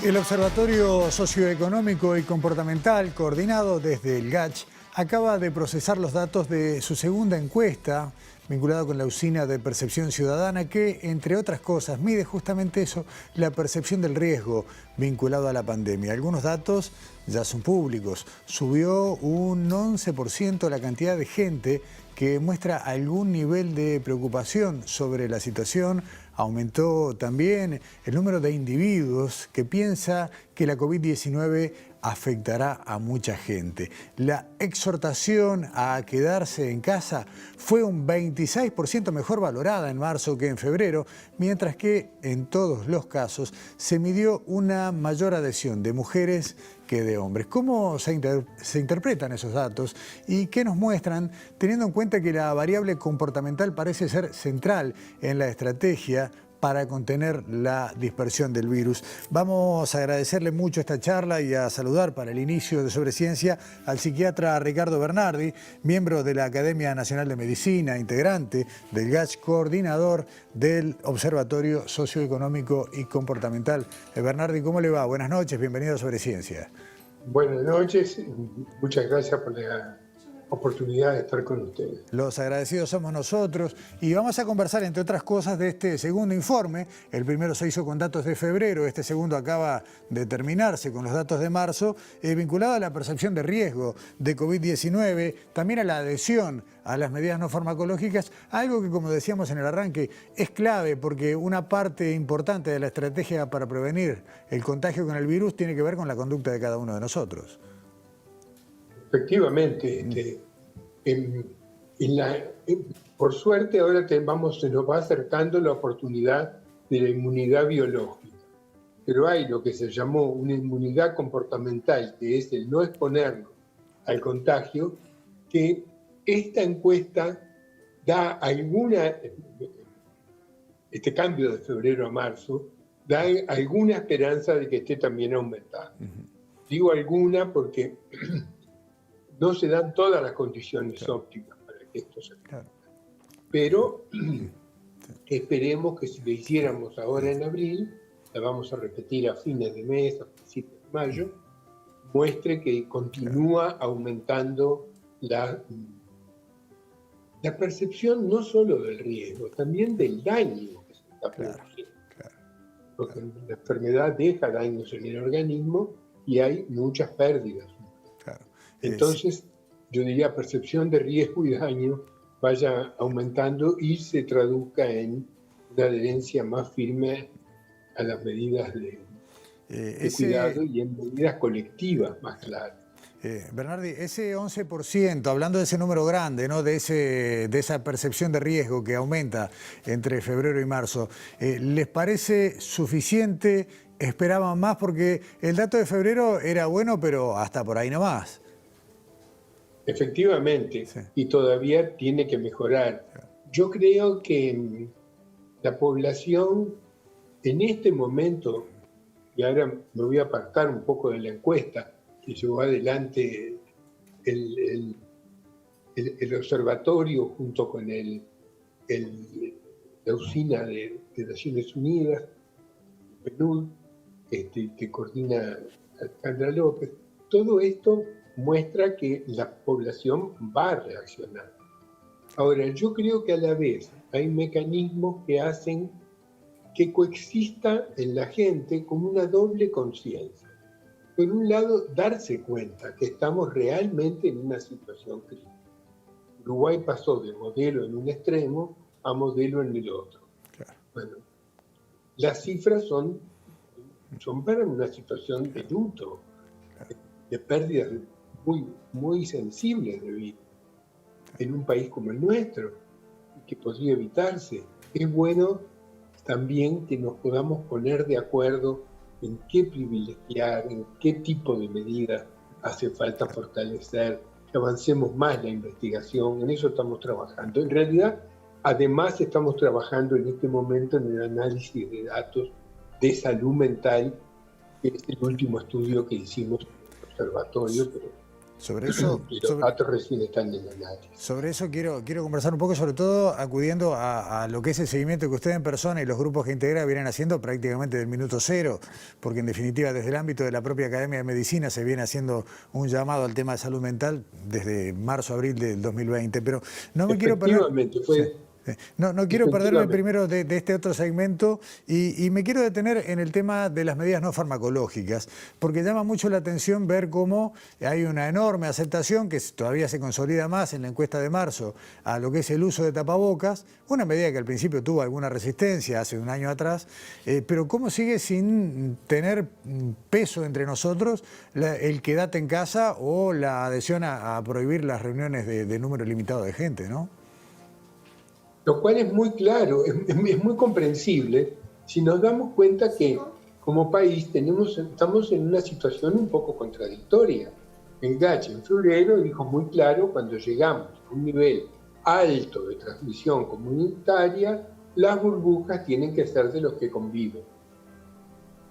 El Observatorio Socioeconómico y Comportamental, coordinado desde el GACH, acaba de procesar los datos de su segunda encuesta, vinculada con la usina de percepción ciudadana, que, entre otras cosas, mide justamente eso, la percepción del riesgo vinculado a la pandemia. Algunos datos ya son públicos. Subió un 11% la cantidad de gente que muestra algún nivel de preocupación sobre la situación. Aumentó también el número de individuos que piensa que la COVID-19 afectará a mucha gente. La exhortación a quedarse en casa fue un 26% mejor valorada en marzo que en febrero, mientras que en todos los casos se midió una mayor adhesión de mujeres que de hombres. ¿Cómo se interpretan esos datos y qué nos muestran, teniendo en cuenta que la variable comportamental parece ser central en la estrategia para contener la dispersión del virus? Vamos a agradecerle mucho esta charla y a saludar para el inicio de Sobre Ciencia al psiquiatra Ricardo Bernardi, miembro de la Academia Nacional de Medicina, integrante del GACH, coordinador del Observatorio Socioeconómico y Comportamental. Bernardi, ¿cómo le va? Buenas noches, bienvenido a Sobre Ciencia. Buenas noches, muchas gracias por la oportunidad de estar con ustedes. Los agradecidos somos nosotros y vamos a conversar, entre otras cosas, de este segundo informe. El primero se hizo con datos de febrero, este segundo acaba de terminarse con los datos de marzo, vinculado a la percepción de riesgo de COVID-19, también a la adhesión a las medidas no farmacológicas, algo que, como decíamos en el arranque, es clave porque una parte importante de la estrategia para prevenir el contagio con el virus tiene que ver con la conducta de cada uno de nosotros. Efectivamente, por suerte ahora se nos va acercando la oportunidad de la inmunidad biológica, pero hay lo que se llamó una inmunidad comportamental, que es el no exponernos al contagio, que esta encuesta da este cambio de febrero a marzo, da alguna esperanza de que esté también aumentando. Digo alguna porque no se dan todas las condiciones óptimas para que esto se haga. Pero esperemos que si lo hiciéramos ahora en abril, la vamos a repetir a fines de mes, a principios de mayo, muestre que continúa aumentando la percepción no solo del riesgo, también del daño que se está produciendo. Porque la enfermedad deja daños en el organismo y hay muchas pérdidas. Entonces, yo diría percepción de riesgo y daño vaya aumentando y se traduzca en una adherencia más firme a las medidas de cuidado y en medidas colectivas más claras. Bernardi, ese 11%, hablando de ese número grande, ¿no? de esa percepción de riesgo que aumenta entre febrero y marzo, ¿les parece suficiente? ¿Esperaban más? Porque el dato de febrero era bueno, pero hasta por ahí nomás. Efectivamente, sí. Y todavía tiene que mejorar. Yo creo que la población en este momento, y ahora me voy a apartar un poco de la encuesta que llevó adelante el observatorio junto con la usina de Naciones Unidas, PNUD, que coordina Alejandra López. Todo esto muestra que la población va a reaccionar. Ahora, yo creo que a la vez hay mecanismos que hacen que coexista en la gente como una doble conciencia. Por un lado, darse cuenta que estamos realmente en una situación crítica. Uruguay pasó de modelo en un extremo a modelo en el otro. Claro. Bueno, las cifras son para una situación de luto, de pérdidas muy sensibles de vida en un país como el nuestro, que podría evitarse. Es bueno también que nos podamos poner de acuerdo en qué privilegiar, en qué tipo de medidas hace falta fortalecer, que avancemos más la investigación, en eso estamos trabajando. En realidad, además estamos trabajando en este momento en el análisis de datos de salud mental, que es el último estudio que hicimos en el observatorio, pero Sobre eso, y los datos recién están en análisis. sobre eso quiero conversar un poco, sobre todo acudiendo a lo que es el seguimiento que usted en persona y los grupos que integra vienen haciendo prácticamente del minuto cero, porque en definitiva desde el ámbito de la propia Academia de Medicina se viene haciendo un llamado al tema de salud mental desde marzo, abril del 2020, pero no me quiero perder... Efectivamente, fue... Sí. No quiero perderme primero de este otro segmento y me quiero detener en el tema de las medidas no farmacológicas, porque llama mucho la atención ver cómo hay una enorme aceptación que todavía se consolida más en la encuesta de marzo a lo que es el uso de tapabocas, una medida que al principio tuvo alguna resistencia hace un año atrás, pero cómo sigue sin tener peso entre nosotros el quédate en casa o la adhesión a prohibir las reuniones de número limitado de gente, ¿no? Lo cual es muy claro, es muy comprensible si nos damos cuenta que como país estamos en una situación un poco contradictoria. El GACH en febrero dijo muy claro, cuando llegamos a un nivel alto de transmisión comunitaria, las burbujas tienen que ser de los que conviven.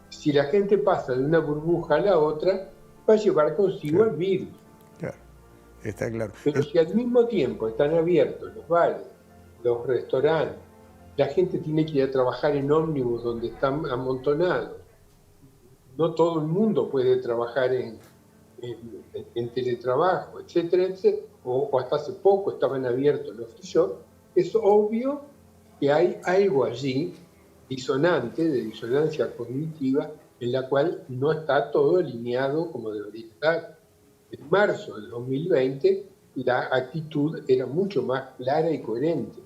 Si la gente pasa de una burbuja a la otra, va a llevar consigo el virus. Claro, está claro. Pero si al mismo tiempo están abiertos los bares, los restaurantes, la gente tiene que ir a trabajar en ómnibus donde están amontonados. No todo el mundo puede trabajar en teletrabajo, etcétera, etcétera. O hasta hace poco estaban abiertos los free shop. Es obvio que hay algo allí disonante, de disonancia cognitiva, en la cual no está todo alineado como debería estar. En marzo del 2020 la actitud era mucho más clara y coherente.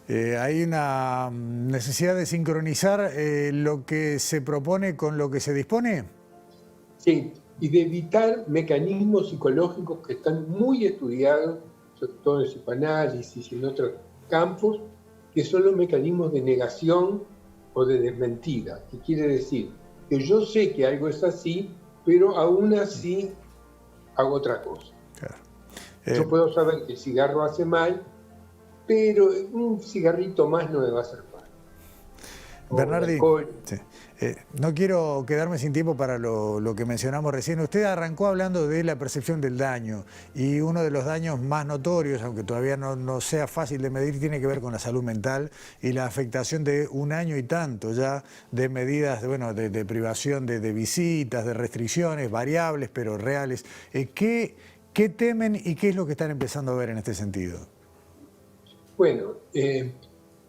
Hay una necesidad de sincronizar lo que se propone con lo que se dispone. Sí, y de evitar mecanismos psicológicos que están muy estudiados, sobre todo en psicoanálisis y en otros campos, que son los mecanismos de negación o de desmentida. ¿Qué quiere decir? Que yo sé que algo es así, pero aún así hago otra cosa. Claro. Yo puedo saber que el cigarro hace mal, pero un cigarrito más no me va a hacer mal. Bernardi, sí. No quiero quedarme sin tiempo para lo que mencionamos recién. Usted arrancó hablando de la percepción del daño y uno de los daños más notorios, aunque todavía no sea fácil de medir, tiene que ver con la salud mental y la afectación de un año y tanto ya de medidas de privación de visitas, de restricciones variables pero reales. ¿Qué temen y qué es lo que están empezando a ver en este sentido? Bueno,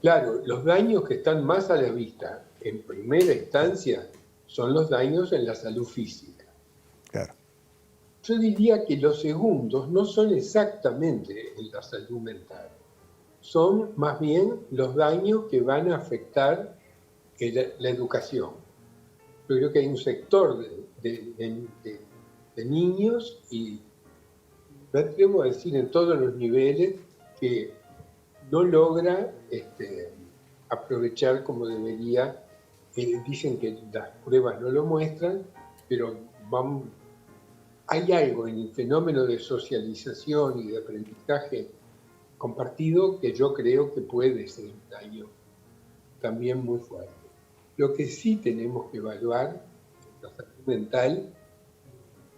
claro, los daños que están más a la vista en primera instancia son los daños en la salud física. Claro. Yo diría que los segundos no son exactamente en la salud mental, son más bien los daños que van a afectar la educación. Yo creo que hay un sector de niños, y me atrevo a decir en todos los niveles, que no logra aprovechar como debería. Dicen que las pruebas no lo muestran, pero hay algo en el fenómeno de socialización y de aprendizaje compartido que yo creo que puede ser un daño también muy fuerte. Lo que sí tenemos que evaluar en la salud mental,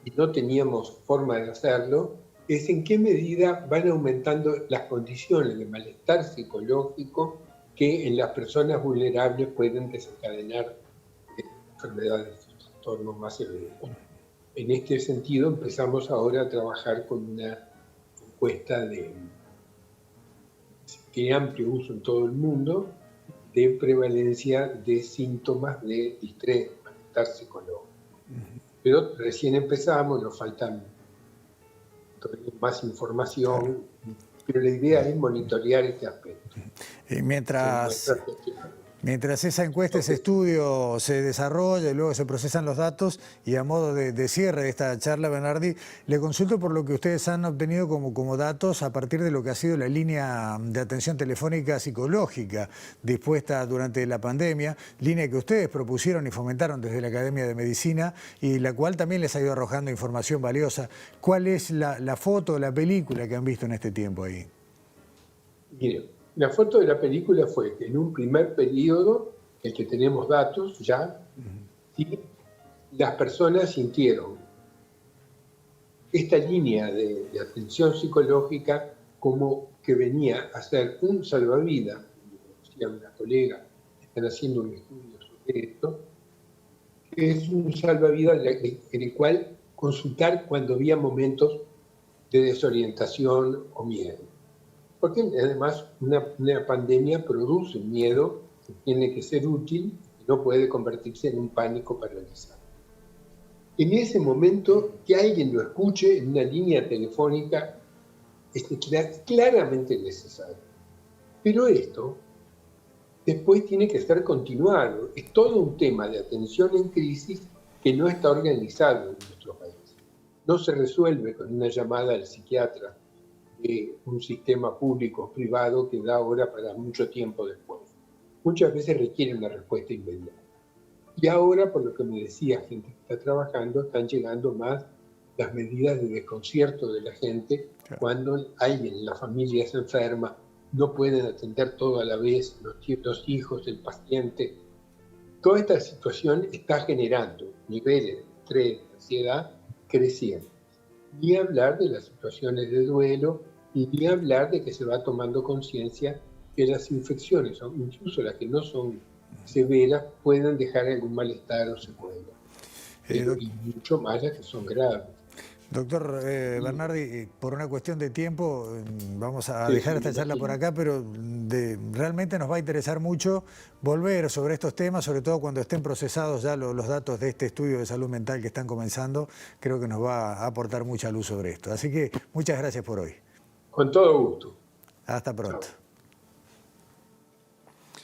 y no teníamos forma de hacerlo, es en qué medida van aumentando las condiciones de malestar psicológico que en las personas vulnerables pueden desencadenar enfermedades de trastornos más severos. En este sentido, empezamos ahora a trabajar con una encuesta que tiene amplio uso en todo el mundo, de prevalencia de síntomas de distrés, malestar psicológico. Pero recién empezamos, nos faltan más información, pero la idea es monitorear este aspecto. Y mientras esa encuesta, ese estudio se desarrolla y luego se procesan los datos, y a modo de cierre de esta charla, Bernardi, le consulto por lo que ustedes han obtenido como datos a partir de lo que ha sido la línea de atención telefónica psicológica dispuesta durante la pandemia, línea que ustedes propusieron y fomentaron desde la Academia de Medicina y la cual también les ha ido arrojando información valiosa. ¿Cuál es la foto, la película que han visto en este tiempo ahí? Mire, la foto de la película fue que en un primer periodo, el que tenemos datos ya, ¿sí?, las personas sintieron esta línea de atención psicológica como que venía a ser un salvavidas, como decía una colega, están haciendo un estudio sobre esto, que es un salvavidas en el cual consultar cuando había momentos de desorientación o miedo. Porque además una pandemia produce un miedo que tiene que ser útil y no puede convertirse en un pánico paralizante. En ese momento, que alguien lo escuche en una línea telefónica es claramente necesario. Pero esto después tiene que ser continuado. Es todo un tema de atención en crisis que no está organizado en nuestro país. No se resuelve con una llamada al psiquiatra de un sistema público o privado que da ahora para mucho tiempo después. Muchas veces requiere una respuesta inmediata. Y ahora, por lo que me decía gente que está trabajando, están llegando más las medidas de desconcierto de la gente. Claro. Cuando alguien en la familia se enferma, no pueden atender todo a la vez, los hijos, el paciente. Toda esta situación está generando niveles de estrés, de ansiedad crecientes. Ni hablar de las situaciones de duelo, y ni hablar de que se va tomando conciencia que las infecciones, incluso las que no son severas, pueden dejar algún malestar o secuela. Y mucho más las que son graves. Doctor Bernardi, por una cuestión de tiempo, vamos a dejar esta charla por acá, pero realmente nos va a interesar mucho volver sobre estos temas, sobre todo cuando estén procesados ya los datos de este estudio de salud mental que están comenzando. Creo que nos va a aportar mucha luz sobre esto. Así que muchas gracias por hoy. Con todo gusto. Hasta pronto. Chao.